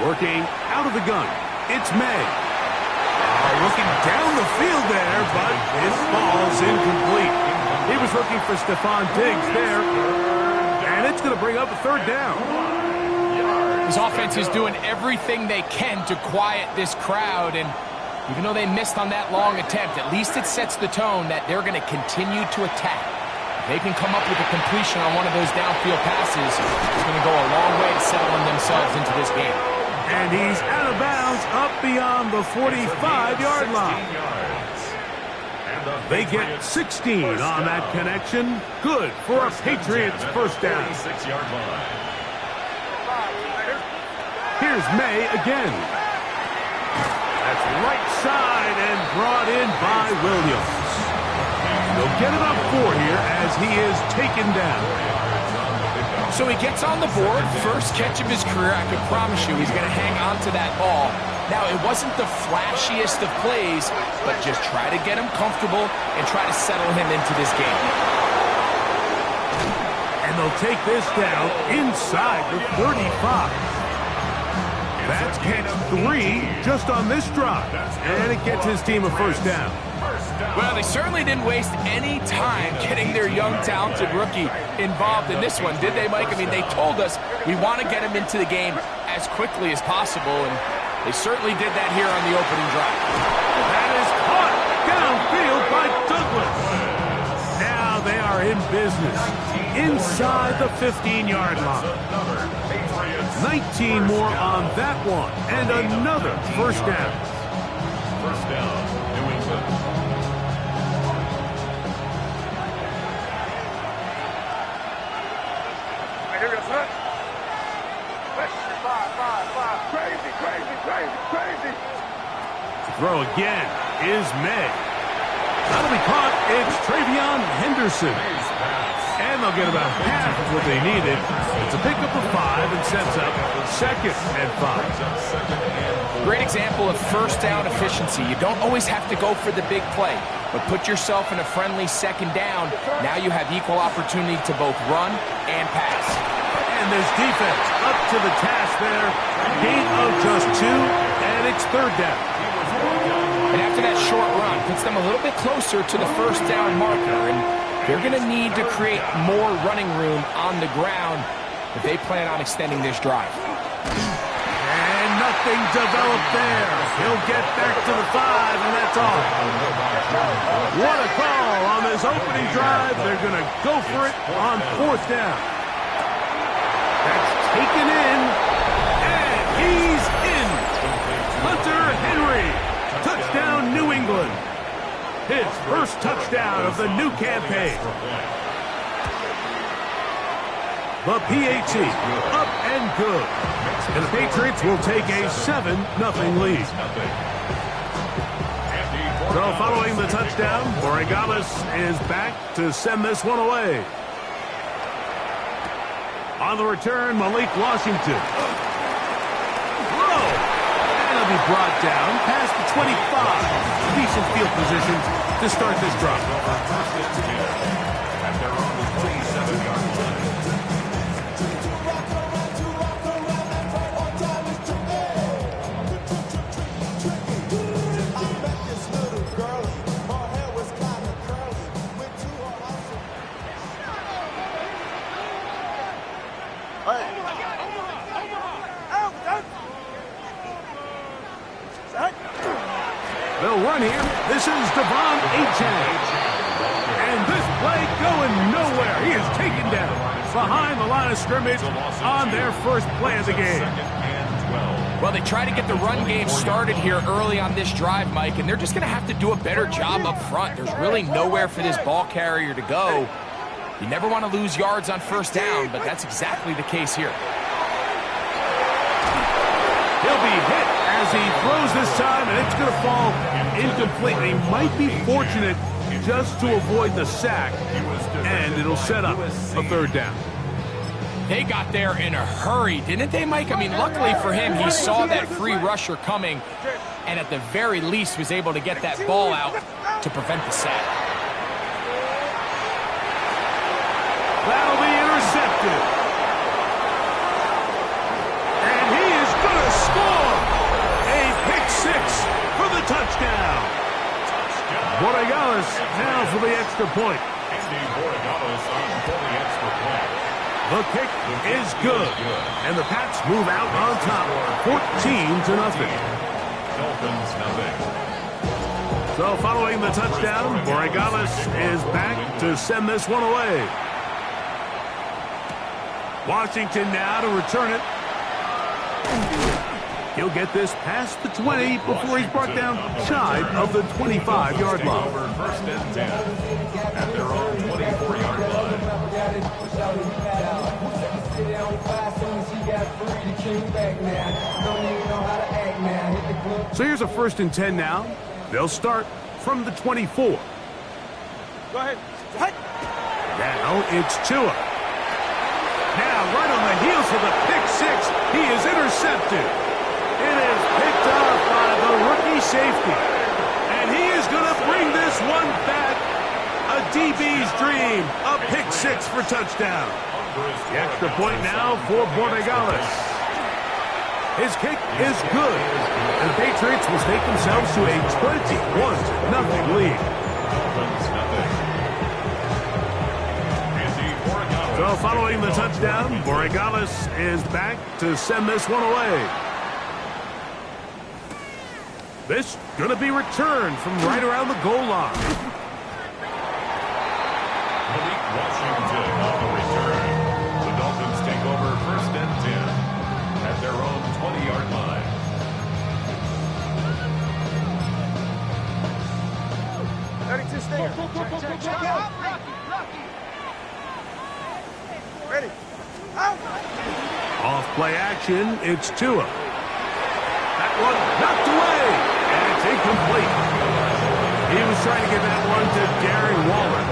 Working out of the gun, it's May. Looking down the field there, but it falls incomplete. He was looking for Stephon Diggs there, and it's going to bring up a third down. His offense is doing everything they can to quiet this crowd, and even though they missed on that long attempt, at least it sets the tone that they're going to continue to attack. If they can come up with a completion on one of those downfield passes, it's going to go a long way to settling themselves into this game. And he's out of bounds up beyond the 45-yard line. They get 16 on that connection. Good for a Patriots first down. Here's May again. That's right side and brought in by Williams. They'll get it up 4 here as he is taken down. So he gets on the board, first catch of his career. I can promise you he's going to hang on to that ball. Now, it wasn't the flashiest of plays, but just try to get him comfortable and try to settle him into this game. And they'll take this down inside the 35. That's catch 3 just on this drive. And it gets his team a first down. Well, they certainly didn't waste any time getting their young, talented rookie involved in this one, did they, Mike? I mean, they told us we want to get him into the game as quickly as possible, and they certainly did that here on the opening drive. That is caught downfield by Douglas. Now they are in business inside the 15-yard line. 19 more on that one, and another first down. First down, New England. Throw again is May. That'll be caught. It's Travion Henderson. And they'll get about half of what they needed. It's a pickup of 5 and sets up 2nd and 5. Great example of first down efficiency. You don't always have to go for the big play, but put yourself in a friendly second down. Now you have equal opportunity to both run and pass. And this defense up to the task there. Gain of just 2, and it's third down. And after that short run, puts them a little bit closer to the first down marker, and they're going to need to create more running room on the ground if they plan on extending this drive. And nothing developed there. He'll get back to the 5, and that's all. What a call on this opening drive. They're going to go for it on 4th down. That's taken in, and he's in. Hunter Henry. Touchdown, New England. His first touchdown of the new campaign. The PAT up and good. And the Patriots will take a 7-0 lead. So following the touchdown, Borregales is back to send this one away. On the return, Malik Washington. And he'll be brought down past the 25. Decent field position to start this drive. At their own 27-yard line. They'll run here. This is Devon Achane. And this play going nowhere. He is taken down behind the line of scrimmage on their first play of the game. Well, they try to get the run game started here early on this drive, Mike, and they're just going to have to do a better job up front. There's really nowhere for this ball carrier to go. You never want to lose yards on first down, but that's exactly the case here. He'll be hit as he throws this time, and it's going to fall incomplete. They might be fortunate just to avoid the sack, and it'll set up a third down. They got there in a hurry, didn't they, Mike? I mean, luckily for him, he saw that free rusher coming, and at the very least was able to get that ball out to prevent the sack. That'll be intercepted. And he is going to Borregales now for the extra point. Andy Borregales on for the extra point. The kick is good, and the Pats move out on top, 14-0. Dolphins nothing. So following the touchdown, Borregales is back to send this one away. Washington now to return it. He'll get this past the 20 before he's brought down shy of the 25-yard line. Over first and 10 at their own 24-yard line. So here's a 1st and 10 now. They'll start from the 24. Go ahead. Now it's Tua. Now right on the heels of the pick six, he is intercepted. It is picked up by the rookie safety. And he is going to bring this one back. A DB's dream. A pick six for touchdown. The extra point now for Borregales. His kick is good. And the Patriots will take themselves to a 21-0 lead. Dolphins nothing. Andy Borregales. So following the touchdown, Borregales is back to send this one away. This going to be returned from right around the goal line. Malik Washington on the return. The Dolphins take over first and 10 at their own 20-yard line. Ready. Off play action, it's Tua. That one knocked away, and it's incomplete. He was trying to get that one to Darren Waller.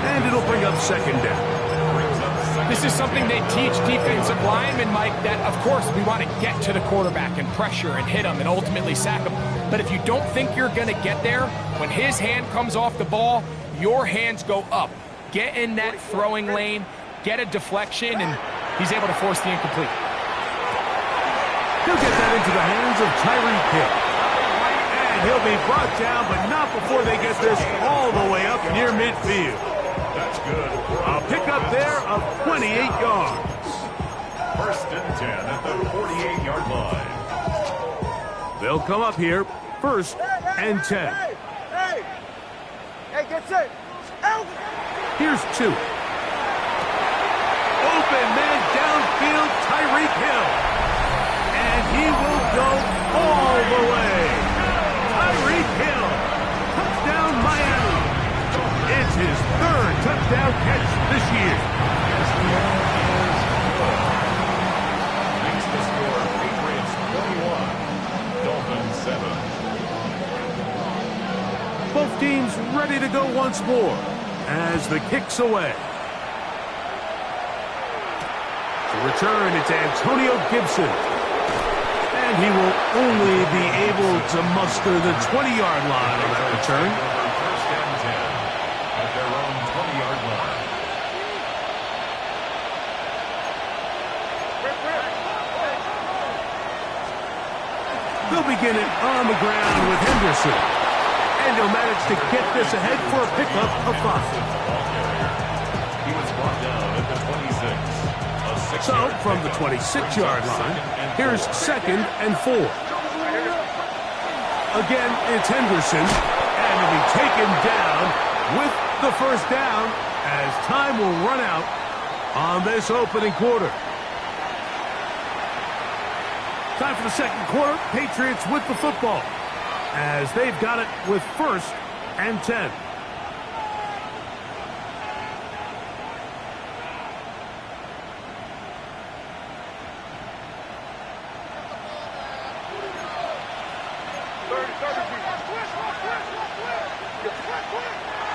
And it'll bring up second down. This is something they teach defensive linemen, Mike, that, of course, we want to get to the quarterback and pressure and hit him and ultimately sack him. But if you don't think you're going to get there, when his hand comes off the ball, your hands go up. Get in that throwing lane, get a deflection, and he's able to force the incomplete. He'll get that into the hands of Tyreek Hill. And he'll be brought down, but not before they get this all the way up near midfield. That's good. A pickup there of 28 yards. First and 10 at the 48-yard line. They'll come up here, 1st and 10. Hey, get set. Out. Here's 2. Open man downfield, Tyreek Hill. And he will go all the way. Tyreek Hill. Touchdown, Miami. It's his 3rd touchdown catch this year. Makes the score Patriots 21, Dolphins 7. Both teams ready to go once more as the kick's away. To return, it's Antonio Gibson. And he will only be able to muster the 20-yard line on that return. First and 10 at their own 20-yard line. They'll begin it on the ground with Henderson. And he'll manage to get this ahead for a pickup of 5. He was brought down at the 26. So, from the 26-yard line, here's 2nd and 4. Again, it's Henderson, and he'll be taken down with the 1st down as time will run out on this opening quarter. Time for the second quarter. Patriots with the football as they've got it with 1st and 10.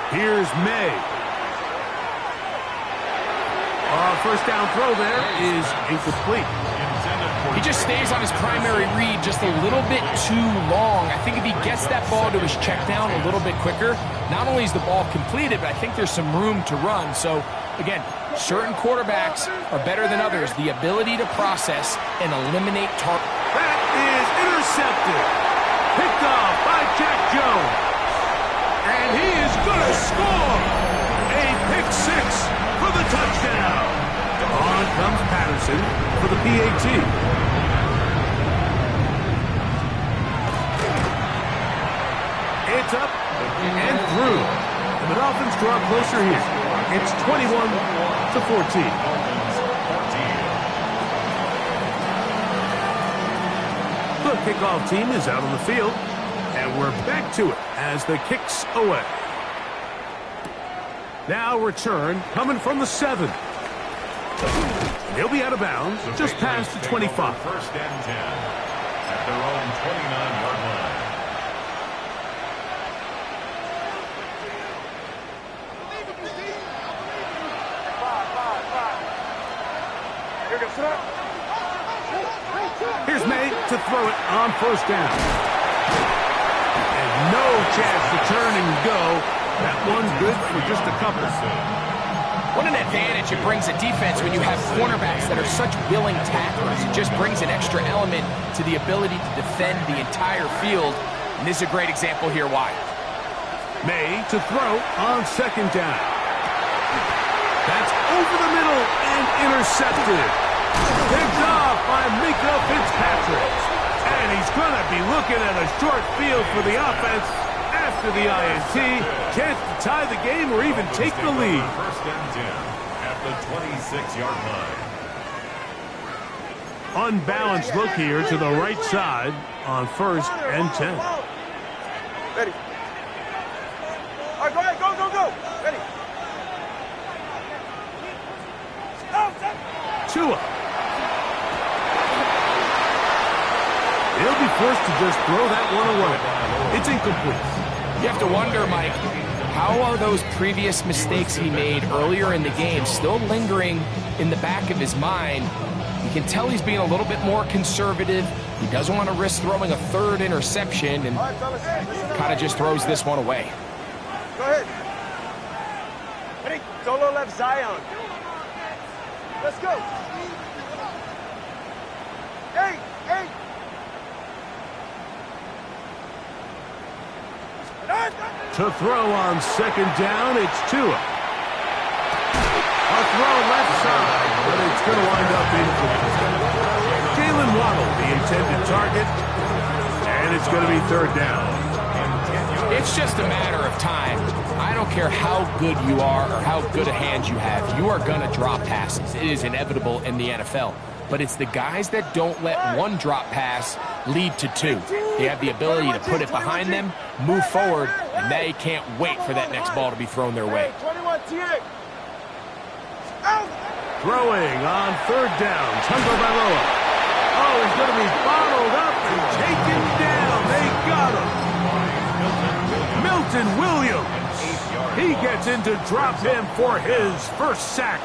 Here's May. First down throw there is incomplete. He just stays on his primary read just a little bit too long. I think if he gets that ball to his check down a little bit quicker, not only is the ball completed, but I think there's some room to run. So, again, certain quarterbacks are better than others. The ability to process and eliminate targets. That is intercepted. Picked off by Jack Jones. And he is going to score! A pick six for the touchdown. On comes Patterson for the PAT. It's up and through. And the Dolphins draw closer here. It's 21-14. The kickoff team is out on the field. And we're back to it as the kick's away. Now return coming from the 7. He'll be out of bounds just past the 25. First and 10 at their own 29-yard line. Here's May to throw it on first down. And no chance to turn and go. That one's good for just a couple. What an advantage it brings a defense when you have cornerbacks that are such willing tacklers. It just brings an extra element to the ability to defend the entire field. And this is a great example here why. May to throw on second down. That's over the middle and intercepted. Picked off by Minkah Fitzpatrick. And he's going to be looking at a short field for the offense after the INT. Chance to tie the game or even take the lead. First and 10 at the 26-yard line. Unbalanced look here to the right side on first and 10. Ready. All right, go ahead. Go. Ready. Tua. He'll be forced to just throw that one away. It's incomplete. You have to wonder, Mike, how are those previous mistakes he made earlier in the game still lingering in the back of his mind? You can tell he's being a little bit more conservative. He doesn't want to risk throwing a third interception and kind of just throws this one away. Go ahead. Ready. Solo left Zion. Let's go. Hey. To throw on second down, it's Tua. A throw left side, but it's going to wind up incomplete. Jalen Waddle, the intended target, and it's going to be third down. It's just a matter of time. I don't care how good you are or how good a hand you have. You are going to drop passes. It is inevitable in the NFL. But it's the guys that don't let one drop pass lead to two. They have the ability to put it behind them, move forward, and they can't wait for that next ball to be thrown their way. 21 TA. Out. Throwing on third down, Tagovailoa. Oh, he's going to be bottled up and taken down. They got him. Milton Williams. He gets in to drop him for his first sack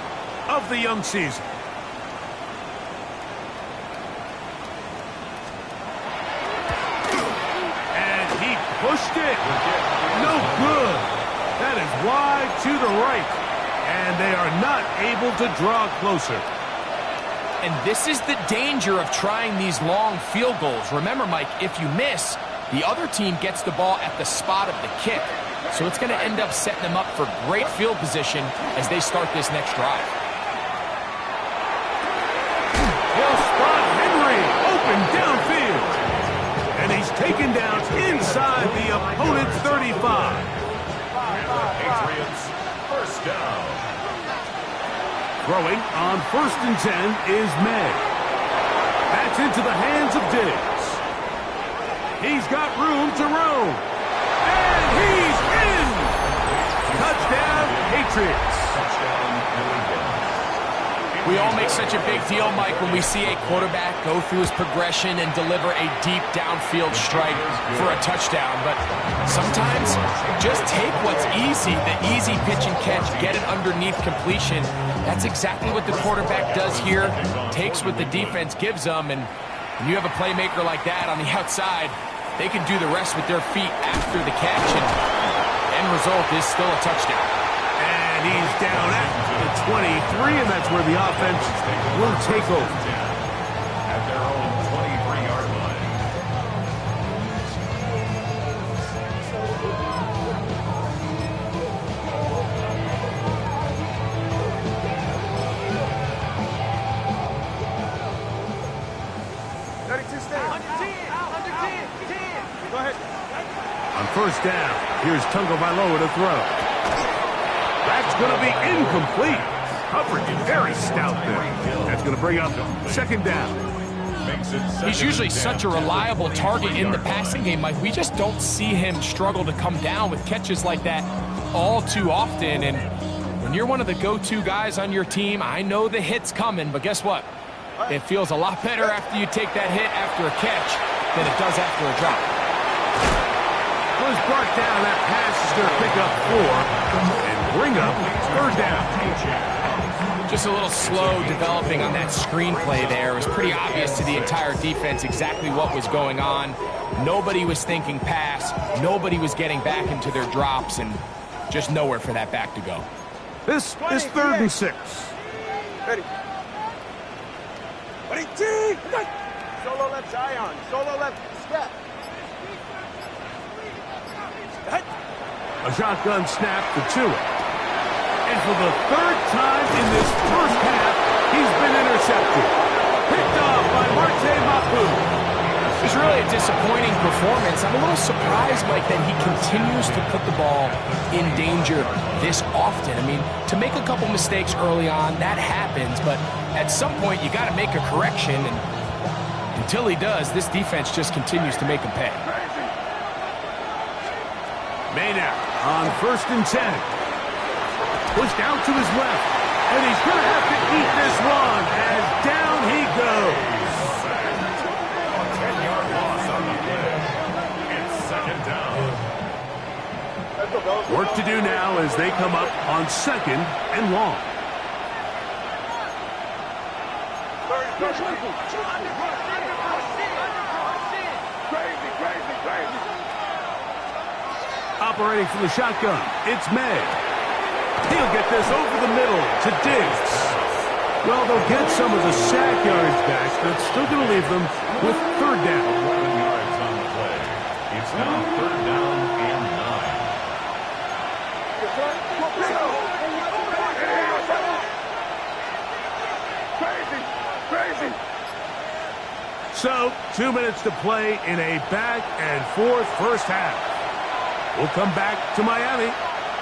of the young season. Pushed it. No good. That is wide to the right. And they are not able to draw closer. And this is the danger of trying these long field goals. Remember, Mike, if you miss, the other team gets the ball at the spot of the kick. So it's going to end up setting them up for great field position as they start this next drive. He'll spot Henry open downfield. And he's taken down inside the opponent's 35. Patriots, first down. Throwing on first and 10 is May. That's into the hands of Diggs. He's got room to roam. And he's in! Touchdown, Patriots. Touchdown, New England. We all make such a big deal, Mike, when we see a quarterback go through his progression and deliver a deep downfield strike for a touchdown. But sometimes just take what's easy, the easy pitch and catch, get it underneath completion. That's exactly what the quarterback does here, takes what the defense gives them, and when you have a playmaker like that on the outside, they can do the rest with their feet after the catch, and the end result is still a touchdown. And he's down at the 23, and that's where the offense will take over. At their own 23-yard line. Ready to stand. Under 10. Under 10. 10. Go ahead. On first down, here's Tagovailoa to throw. That's going to be incomplete. Coverage is very stout there. That's going to bring up second down. He's usually such a reliable target in the passing game, Mike. We just don't see him struggle to come down with catches like that all too often. And when you're one of the go-to guys on your team, I know the hit's coming, but guess what? It feels a lot better after you take that hit after a catch than it does after a drop. Was brought down. That pass is going to pick up 4 and bring up third down. Just a little slow developing on that screenplay there. It was pretty obvious to the entire defense exactly what was going on. Nobody was thinking pass. Nobody was getting back into their drops, and just nowhere for that back to go. This is 3rd and 6. Ready. Ready, T. Solo left Zion. Solo left step. A shotgun snap to Tua. And for the 3rd time in this first half, he's been intercepted. Picked off by Marte Mapu. It's really a disappointing performance. I'm a little surprised, Mike, that he continues to put the ball in danger this often. I mean, to make a couple mistakes early on, that happens, but at some point you got to make a correction, and until he does, this defense just continues to make him pay. Maynard on 1st and 10. Pushed out to his left, and he's going to have to eat this one as down he goes. 10-yard loss on the play. It's second down. Work to do now as they come up on 2nd and long. Operating from the shotgun, it's May. He'll get this over the middle to Diggs. Well, they'll get some of the sack yards back, but still going to leave them with 3rd down. 11 yards on the play. It's now 3rd down and 9. Crazy. So, 2 minutes to play in a back-and-forth first half. We'll come back to Miami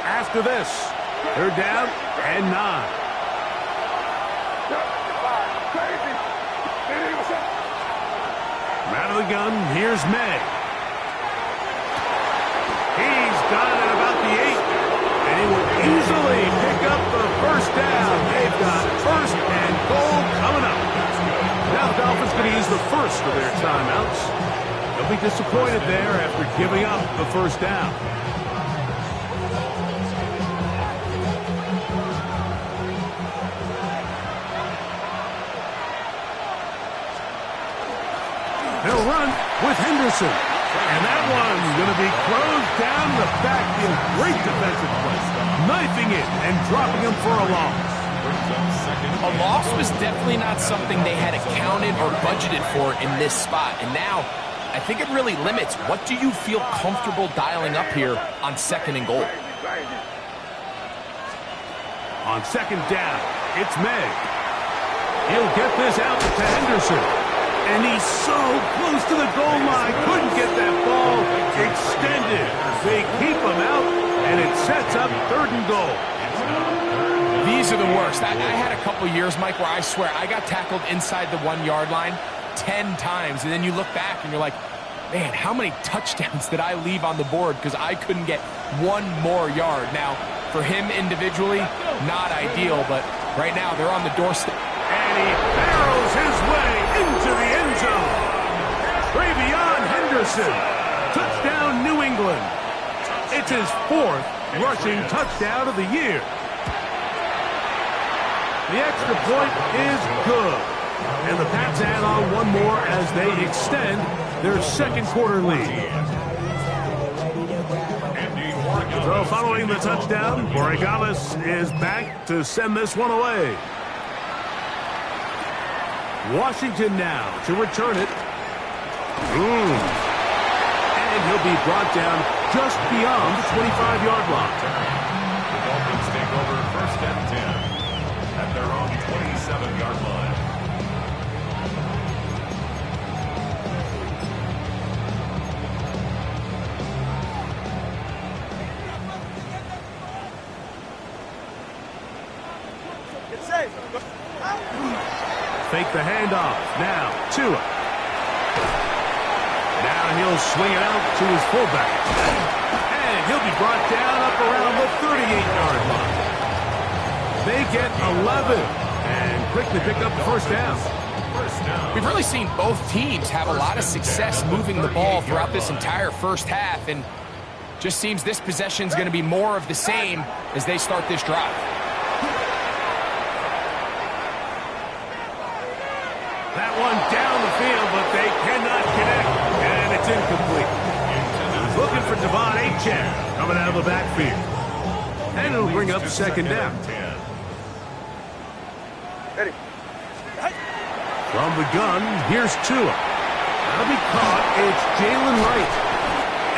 after this. 3rd down and 9. From out of the gun, here's May. He's got it about the 8, and he will easily pick up the first down. They've got 1st and goal coming up. Now the Dolphins going to use the first of their timeouts. They'll be disappointed there after giving up the first down. They'll run with Henderson. And that one's going to be closed down the backfield. Great defensive play. Knifing it and dropping him for a loss. A loss was definitely not something they had accounted or budgeted for in this spot. And now, I think it really limits what do you feel comfortable dialing up here on 2nd and goal. On 2nd down, it's May. He'll get this out to Henderson. And he's so close to the goal line. Couldn't get that ball extended. They keep him out, and it sets up 3rd and goal. These are the worst. I had a couple years, Mike, where I swear I got tackled inside the 1-yard line 10 times, and then you look back and you're like, man, how many touchdowns did I leave on the board because I couldn't get 1 more yard? Now, for him individually, not ideal, but right now they're on the doorstep. And he barrels his way into the end zone. TreVeyon Henderson. Touchdown, New England. It's his 4th rushing touchdown of the year. The extra point is good. And the Pats add on 1 more as they extend their 2nd quarter lead. So following the touchdown, Borregales is back to send this one away. Washington now to return it. And he'll be brought down just beyond the 25-yard line. The Dolphins take over 1st and 10 at their own 27-yard line. Hey. Fake the handoff. Now, Tua. Now he'll swing it out to his fullback. And he'll be brought down up around the 38-yard line. They get 11 and quickly pick up the first down. We've really seen both teams have a lot of success moving the ball throughout this entire first half, and just seems this possession is going to be more of the same as they start this drive. That one down the field, but they cannot connect, and it's incomplete. Looking for Devon Achane coming out of the backfield. And it'll bring up second down. Ready. From the gun, here's Tua. That'll be caught. It's Jalen Wright.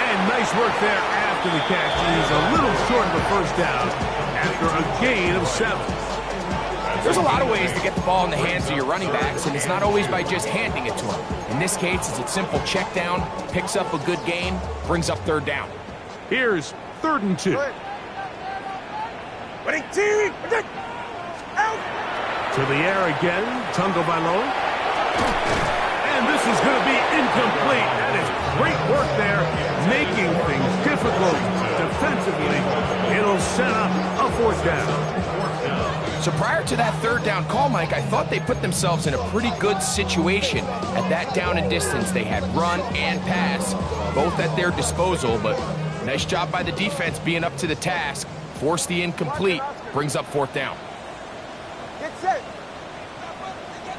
And nice work there after the catch. He's a little short of the first down after a gain of 7. There's a lot of ways to get the ball in the hands of your running backs, and it's not always by just handing it to them. In this case, it's a simple check down, picks up a good gain, brings up third down. Here's 3rd and 2. Ready, team. Out. To the air again, Tungo Bailoa. And this is going to be incomplete. That is great work there, making things difficult defensively. It'll set up a 4th down. So prior to that third down call, Mike, I thought they put themselves in a pretty good situation at that down and distance. They had run and pass, both at their disposal, but nice job by the defense being up to the task. Forced the incomplete, brings up 4th down. Get set.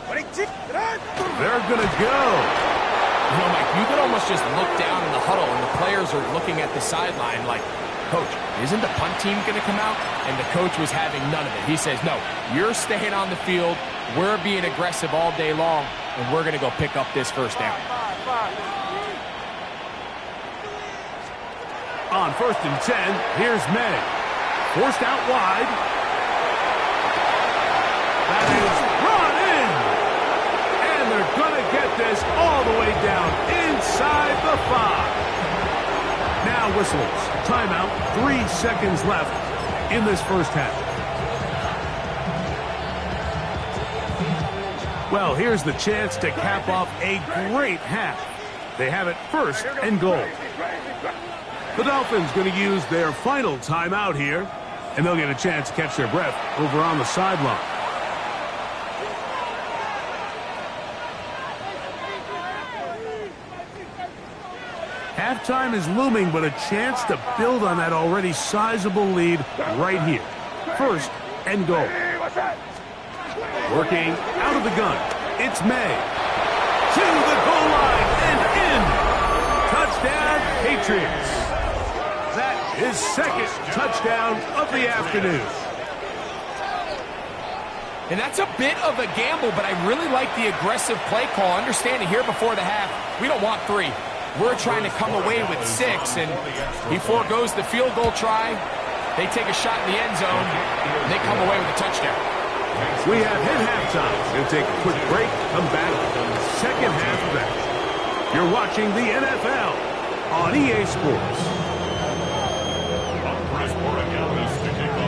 Ready, team. They're going to go. You know, Mike, you could almost just look down in the huddle and the players are looking at the sideline like, Coach, isn't the punt team going to come out? And the coach was having none of it. He says, no, you're staying on the field. We're being aggressive all day long, and we're going to go pick up this first down. On 1st and 10, here's May. Forced out wide. That is brought in. And they're going to get this all the way down inside the 5. Now whistles. Timeout. 3 seconds left in this first half. Well, here's the chance to cap off a great half. They have it 1st and goal. The Dolphins going to use their final timeout here, and they'll get a chance to catch their breath over on the sideline. Halftime is looming, but a chance to build on that already sizable lead right here. 1st and goal. Working out of the gun. It's May. To the goal line and in. Touchdown, Patriots. That is 2nd touchdown of the afternoon. And that's a bit of a gamble, but I really like the aggressive play call. Understanding here before the half, we don't want 3. We're trying to come away with 6, and he forgoes the field goal try. They take a shot in the end zone, and they come away with a touchdown. We have hit halftime. We'll take a quick break, come back, second half of action. You're watching the NFL on EA Sports.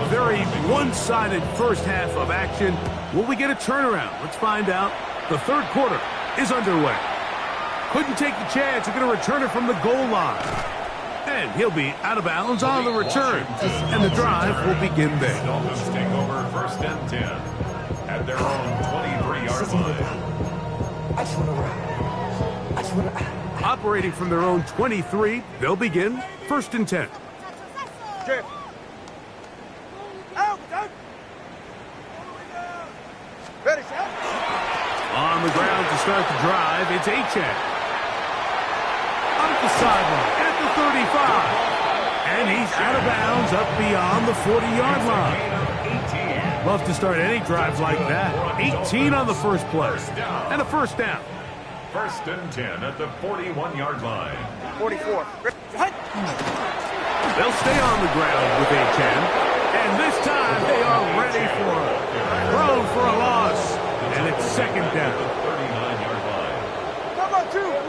Very one-sided first half of action. Will we get a turnaround? Let's find out. The 3rd quarter is underway. Couldn't take the chance. They're going to return it from the goal line. And he'll be out of bounds on the return. And the drive will begin there. Dolphins take over 1st and 10 at their own 23-yard line. Operating from their own 23, they'll begin 1st and 10. Out. Out. Ready, out. On the ground to start the drive, it's Achane. Off the sideline at the 35. And he's out of bounds up beyond the 40-yard line. Love to start any drive like that. 18 on the first play. And a first down. 1st and 10 at the 41-yard line. 44. They'll stay on the ground with Achane. And this time they are ready for it. Thrown for a loss. And it's 2nd down. 39-yard line. Number 2.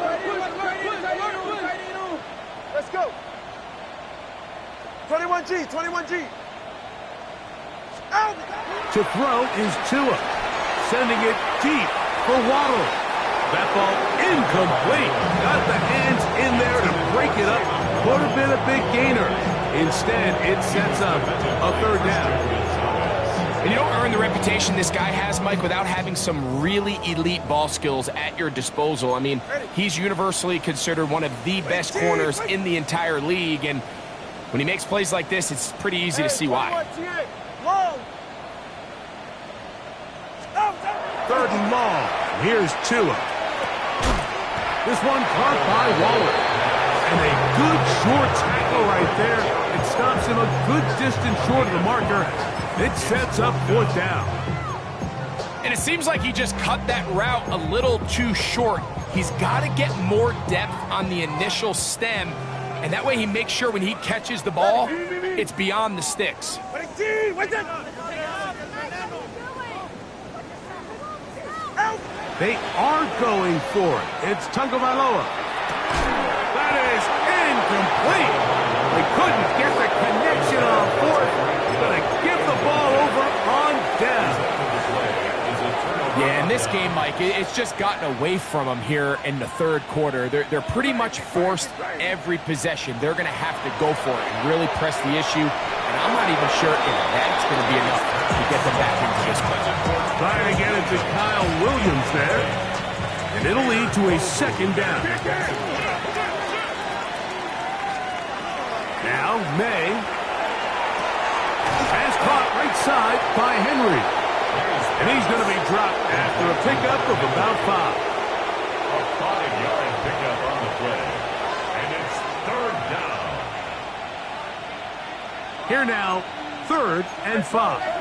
Let's go. 21G. 21G. To throw is Tua, sending it deep for Waddle. That ball incomplete. Got the hands in there to break it up. Would have been a big gainer. Instead, it sets up a third down. And you don't earn the reputation this guy has, Mike, without having some really elite ball skills at your disposal. I mean, he's universally considered one of the best corners in the entire league, and when he makes plays like this, it's pretty easy to see why. Third and long. Here's Tua. This one caught by Waller. And a good short tackle right there. It stops him a good distance short of the marker. It sets up fourth down. And it seems like he just cut that route a little too short. He's got to get more depth on the initial stem, and that way he makes sure when he catches the ball, it's beyond the sticks. They are going for it. It's Tagovailoa. That is incomplete. They couldn't get the connection on fourth. Going to give the ball over on down. Yeah, in this game, Mike, it's just gotten away from them here in the third quarter. They're pretty much forced every possession. They're going to have to go for it and really press the issue. And I'm not even sure if that's going to be enough to get them back into this one. Trying to get it to Kyle Williams there. And it'll lead to a second down. Now, May. Pass caught right side by Henry. And he's going to be dropped after a pickup of about 5. A 5-yard pickup on the play. And it's third down. Here now, 3rd and 5.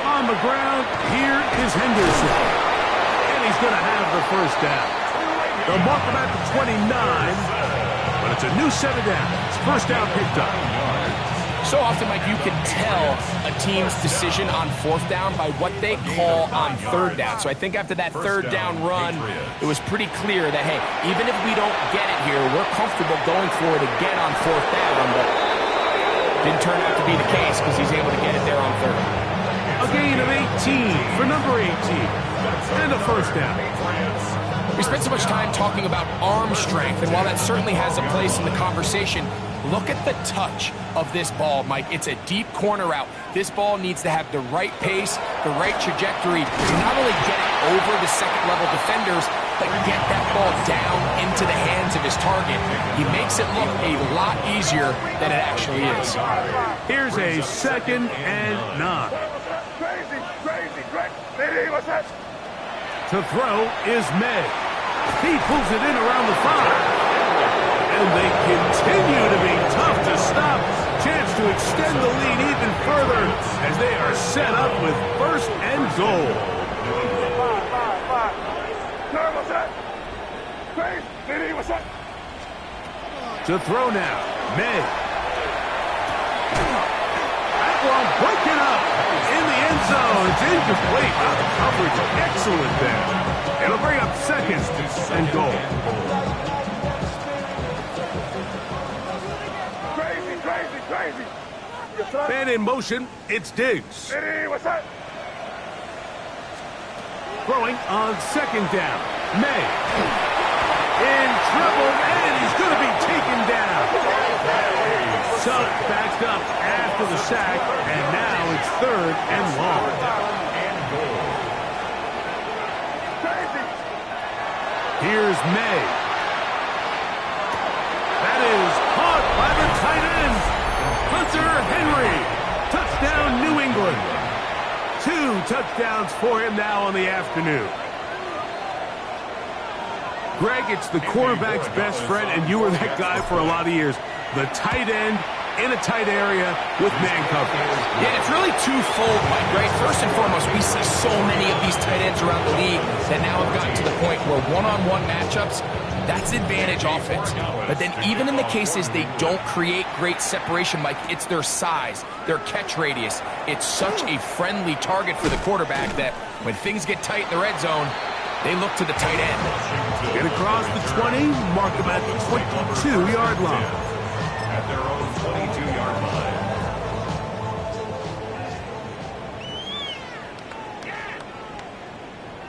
On the ground, here is Henderson. And he's going to have the first down. They'll mark him at the 29, but it's a new set of downs. First down picked up. So often, Mike, you can tell a team's decision on fourth down by what they call on third down. So I think after that third down run, it was pretty clear that, hey, even if we don't get it here, we're comfortable going for it again on fourth down, but didn't turn out to be the case because he's able to get it there on third. A gain of 18 for number 18. And a first down. We spent so much time talking about arm strength, and while that certainly has a place in the conversation, look at the touch of this ball, Mike. It's a deep corner route. This ball needs to have the right pace, the right trajectory to not only get it over the second-level defenders, but get that ball down into the hands of his target. He makes it look a lot easier than it actually is. Here's a 2nd and 9. To throw is May. He pulls it in around the 5. And they continue to be tough to stop. Chance to extend the lead even further as they are set up with 1st and goal. To throw now, May. That one broken up in the end zone. It's incomplete. Coverage excellent there. It'll bring up 2nd and goal. Man in motion, it's Diggs. Throwing on 2nd down. May. In trouble, and he's going to be taken down. Suggs backed up after the sack, and now it's 3rd and long. Here's May. That is caught by the tight end, Hunter Henry. Touchdown, New England. 2 touchdowns for him now on the afternoon. Greg, it's the quarterback's best friend, and you were that guy for a lot of years. The tight end in a tight area with man coverage. Yeah, it's really twofold, Mike, right? First and foremost, we see so many of these tight ends around the league that now have gotten to the point where one-on-one matchups, that's advantage offense. But then even in the cases they don't create great separation, Mike, it's their size, their catch radius. It's such a friendly target for the quarterback that when things get tight in the red zone, they look to the tight end. Get across the 20, mark them at the 22-yard line. At their own 22-yard line.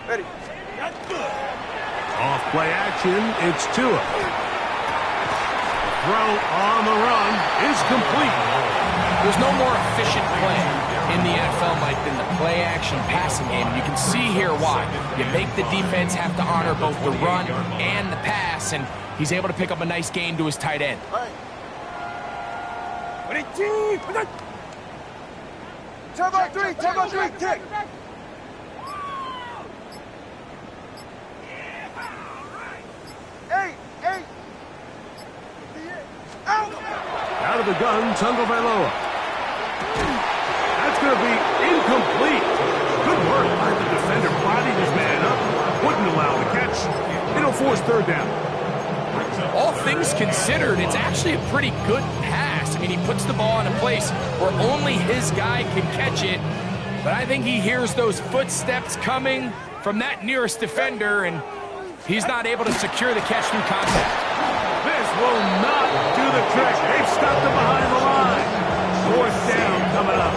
Ready. Off play action, it's Tua. Throw on the run is complete. There's no more efficient play in the NFL, Mike, than the play-action passing game. And you can see here why. You make the defense have to honor both the run and the pass, and he's able to pick up a nice gain to his tight end. Turbo three, kick. Eight. Out of the gun, Tagovailoa. That's going to be incomplete. Good work by the defender. Bodied his man up. Wouldn't allow the catch. It'll force third down. All things considered, it's actually a pretty good pass. I mean, he puts the ball in a place where only his guy can catch it. But I think he hears those footsteps coming from that nearest defender, and he's not able to secure the catch through contact. This will not do the trick. They've stopped him behind the line. Fourth down coming up.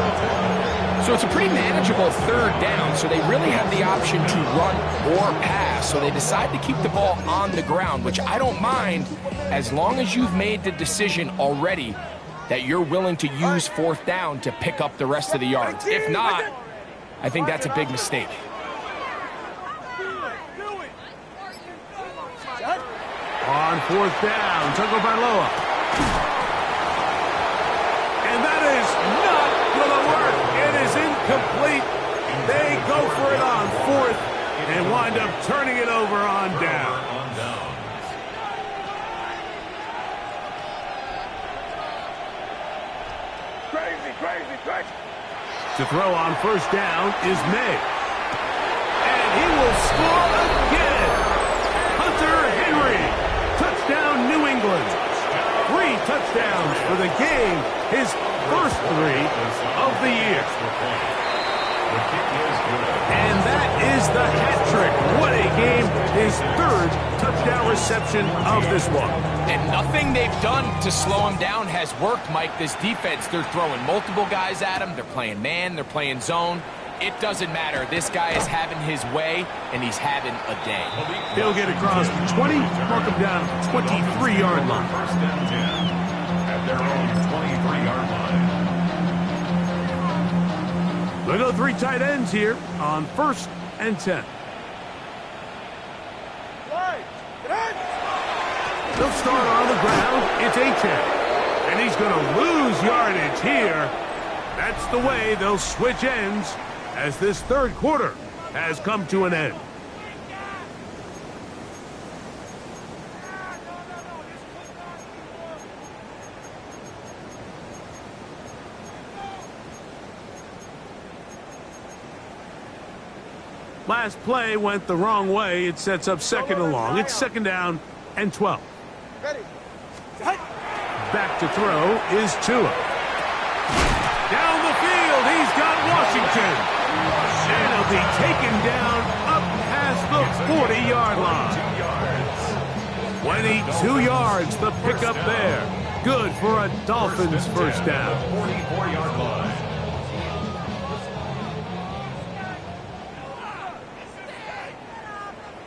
So it's a pretty manageable third down, so they really have the option to run or pass. So they decide to keep the ball on the ground, which I don't mind as long as you've made the decision already that you're willing to use fourth down to pick up the rest of the yards. If not, I think that's a big mistake. On fourth down, Tagovailoa. And that is not going to work. It is incomplete. They go for it on fourth and wind up turning it over on down. Crazy. To throw on first down is May. And he will score again. Hunter Henry. Touchdown, New England. 3 touchdowns for the game. His first 3 of the year. And that is the hat trick. What a game. His 3rd touchdown reception of this one. And nothing they've done to slow him down has worked, Mike. This defense, they're throwing multiple guys at him. They're playing man. They're playing zone. It doesn't matter. This guy is having his way, and he's having a day. He'll get across the 20, mark him down 23-yard line. First and 10 at their own 23-yard line. We'll go 3 tight ends here on first and 10. They'll start on the ground. It's Achane. And he's going to lose yardage here. That's the way they'll switch ends as this third quarter has come to an end. Last play went the wrong way. It sets up second and long. It's second down and 12. Ready. Back to throw is Tua. Down the field, he's got Washington. And he'll be taken down up past the 40-yard line. 22 yards, the pickup there. Good for a Dolphins first down. 44-yard line.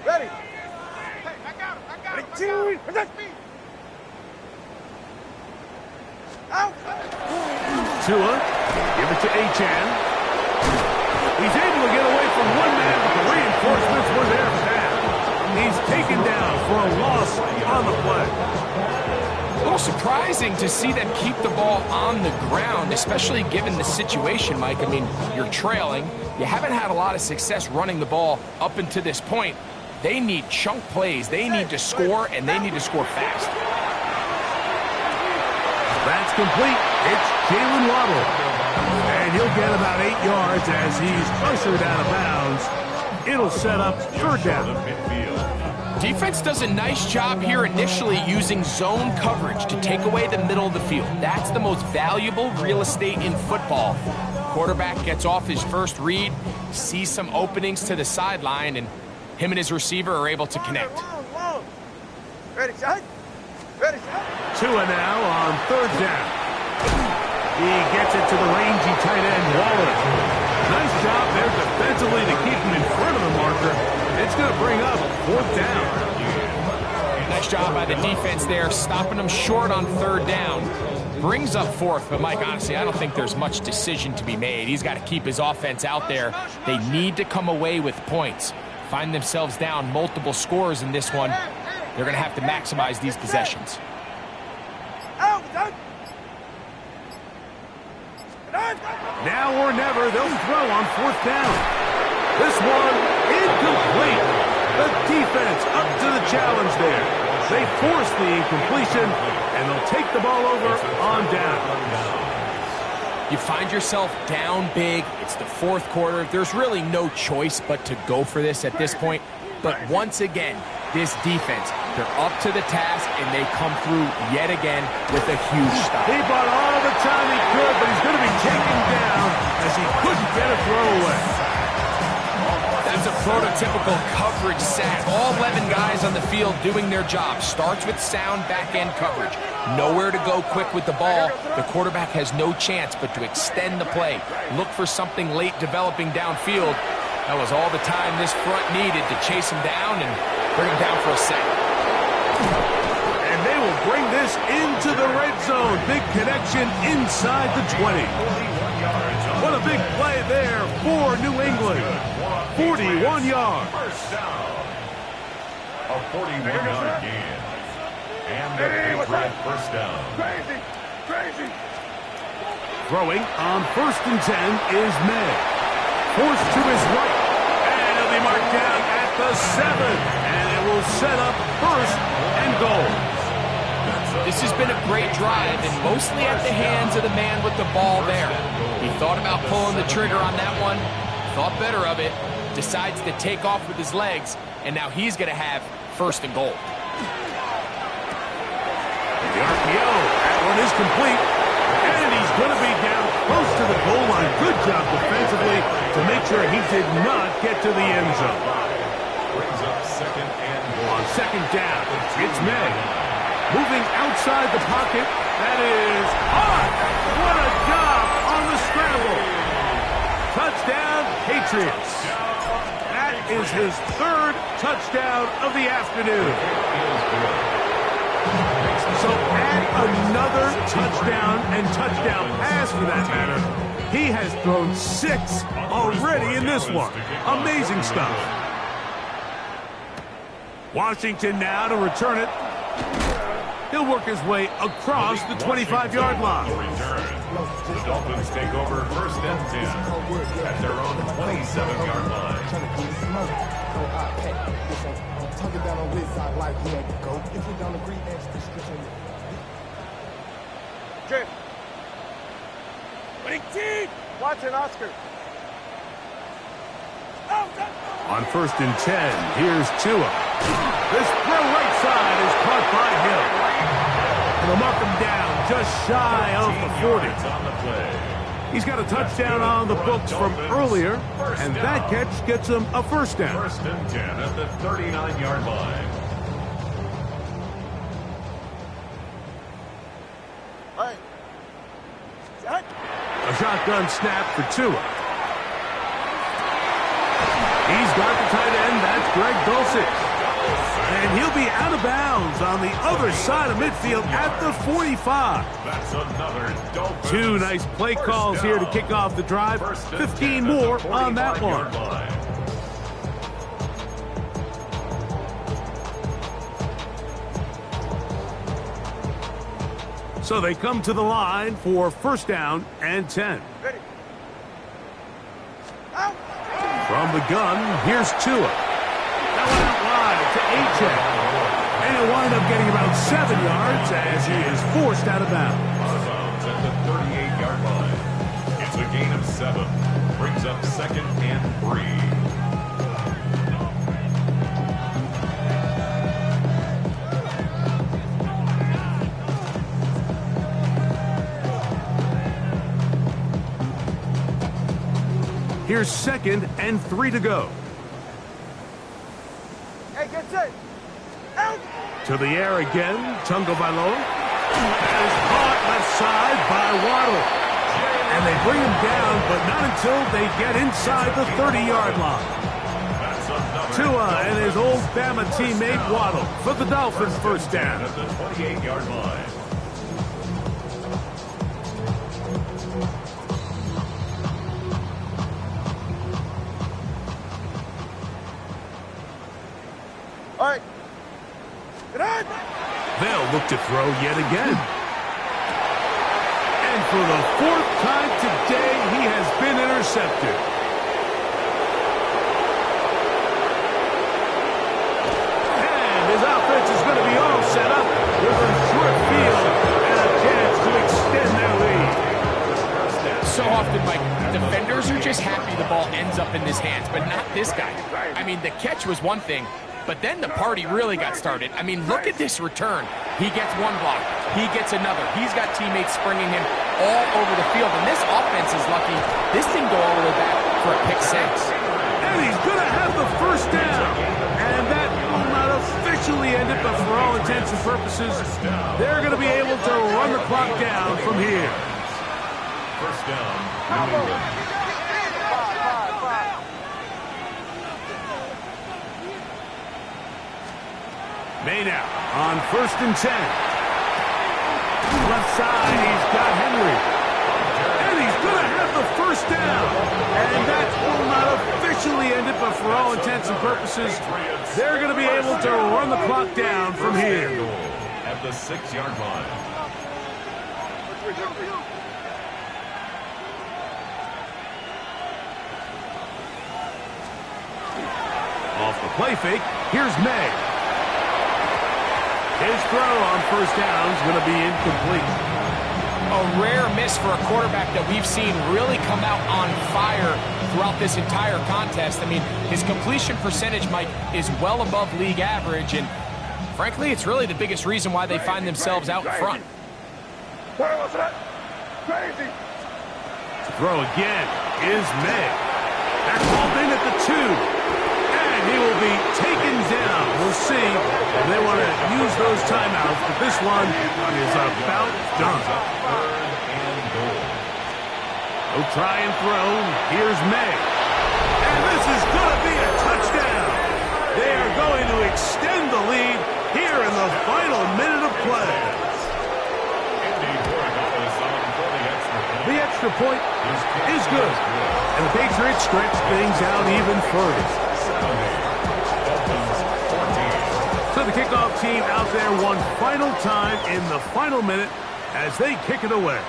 Ready. Hey, I got him. Out. Tua, give it to Achane. He's able to get away from one man, but the reinforcements were there fast. He's taken down for a loss on the play. A little surprising to see them keep the ball on the ground, especially given the situation, Mike. I mean, you're trailing. You haven't had a lot of success running the ball up until this point. They need chunk plays. They need to score, and they need to score fast. That's complete. It's Jalen Waddle. And he'll get about 8 yards as he's ushered out of bounds. It'll set up third down. Defense does a nice job here initially using zone coverage to take away the middle of the field. That's the most valuable real estate in football. Quarterback gets off his first read, sees some openings to the sideline, and him and his receiver are able to connect. Ready, shot. Tua now on third down. He gets it to the rangy tight end, Waller. Nice job there defensively to keep him in front of the marker. 4th down. Nice job by the defense there, stopping them short on 3rd down. Brings up 4th, but Mike, honestly, I don't think there's much decision to be made. He's got to keep his offense out there. They need to come away with points. Find themselves down multiple scores in this one. They're going to have to maximize these possessions. Now or never, they'll throw on 4th down. This one, incomplete. The defense up to the challenge there. They force the incompletion, and they'll take the ball over on down. You find yourself down big. It's the 4th quarter. There's really no choice but to go for this at this point. But once again, this defense, they're up to the task, and they come through yet again with a huge stop. He bought all the time he could, but he's going to be taken down as he couldn't get a throwaway. That's a prototypical coverage sack. All 11 guys on the field doing their job. Starts with sound back-end coverage. Nowhere to go quick with the ball. The quarterback has no chance but to extend the play. Look for something late developing downfield. That was all the time this front needed to chase him down and bring him down for a sack. And they will bring this into the red zone. Big connection inside the 20. What a big play there for New England. 41 yards. First down. A 41-yard gain. And the Patriot first down. Crazy. Throwing on 1st and 10 is May. Forced to his right. And he'll be marked down at the 7. And it will set up 1st and goal. This has been a great drive, and mostly at the hands of the man with the ball there. He thought about pulling the trigger on that one, thought better of it, decides to take off with his legs, and now he's going to have 1st and goal. The RPO, that one is complete. And he's going to be down close to the goal line. Good job defensively to make sure he did not get to the end zone. Brings up 2nd and goal. On 2nd down, it's May. Moving outside the pocket, that is hot. What a job on the scramble. Touchdown, Patriots. That is his 3rd touchdown of the afternoon. So add another touchdown and touchdown pass for that matter. He has thrown 6 already in this one. Amazing stuff. Washington now to return it. He'll work his way across the 25-yard line. The Dolphins take over 1st and 10 at their own 27-yard line. Jim. Winning team. Watson, Oscar. On 1st and 10, here's Tua. This throw right side is caught by Hill. And they'll mark him down just shy of the 40. On the play. He's got a touchdown on the books from earlier, and that catch gets him a 1st down. 1st and 10 at the 39-yard line. Hey. Set. A shotgun snap for Tua. He's got the tight end. That's Greg Dulcich. And he'll be out of bounds on the other side of midfield at the 45. That's another Dolphins. 2 nice play calls here to kick off the drive. 15 more on that one. So they come to the line for 1st down and 10. Ready. Out. From the gun, here's Tua. That one out wide to Achek. And he'll wind up getting about 7 yards as he is forced out of bounds. Out of bounds at the 38-yard line. It's a gain of 7. Brings up 2nd and 3. Here's 2nd and 3 to go. Hey, get set. Out. To the air again, Tagovailoa. That is caught left side by Waddle. And they bring him down, but not until they get inside the 30-yard line. Tua and his old Bama teammate Waddle for the Dolphins first down. At the 28-yard line. All right. Get on. They'll look to throw yet again. And for the fourth time today, he has been intercepted. And his offense is going to be all set up with a short field and a chance to extend their lead. So often, Mike, defenders are just happy the ball ends up in his hands, but not this guy. I mean, the catch was one thing, but then the party really got started. I mean, look at this return. He gets one block. He gets another. He's got teammates springing him all over the field, and this offense is lucky. This didn't go all the way back for a pick six. And he's going to have the first down. And that will not officially end it, but for all intents and purposes, they're going to be able to run the clock down from here. First down, New England. Maynard on 1st and 10. Left side, he's got Henry. And he's going to have the first down. And that will not officially end it, but for all intents and purposes, they're going to be able to run the clock down from here. At the 6-yard line. Off the play fake, here's May. His throw on first down is going to be incomplete. A rare miss for a quarterback that we've seen really come out on fire throughout this entire contest. I mean, his completion percentage, Mike, is well above league average, and frankly, it's really the biggest reason why they find themselves out in front. Crazy. To throw again is May. They're called in at the 2. And he will be taken down. We'll see if they want to use those timeouts, but this one is about done. They'll try and throw. Here's May. And this is going to be a touchdown. They are going to extend the lead here in the final minute of play. The extra point is good. And the Patriots stretch things out even further. So the kickoff team out there one final time in the final minute as they kick it away.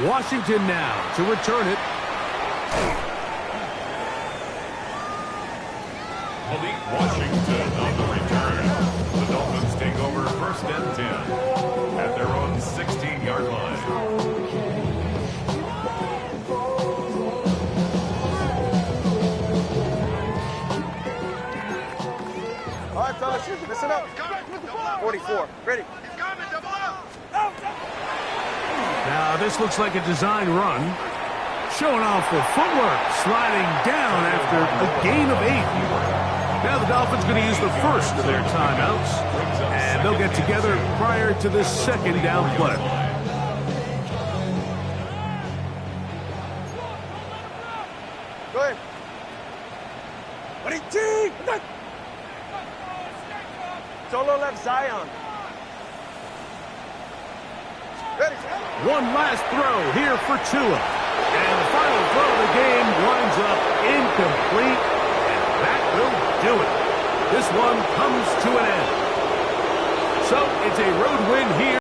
Washington now to return it. Malik Washington on the return. The Dolphins take over 1st and 10 at their own 16-yard line. All right, fellas, listen up. 44. Ready. Now this looks like a design run. Showing off the footwork, sliding down after a gain of 8. Now the Dolphins going to use the first of their timeouts, and they'll get together prior to the second down play. Go ahead. 22. Solo left Zion. Ready. One last throw here for Tua. And the final throw of the game winds up incomplete, and that will do it. This one comes to an end. So it's a road win here.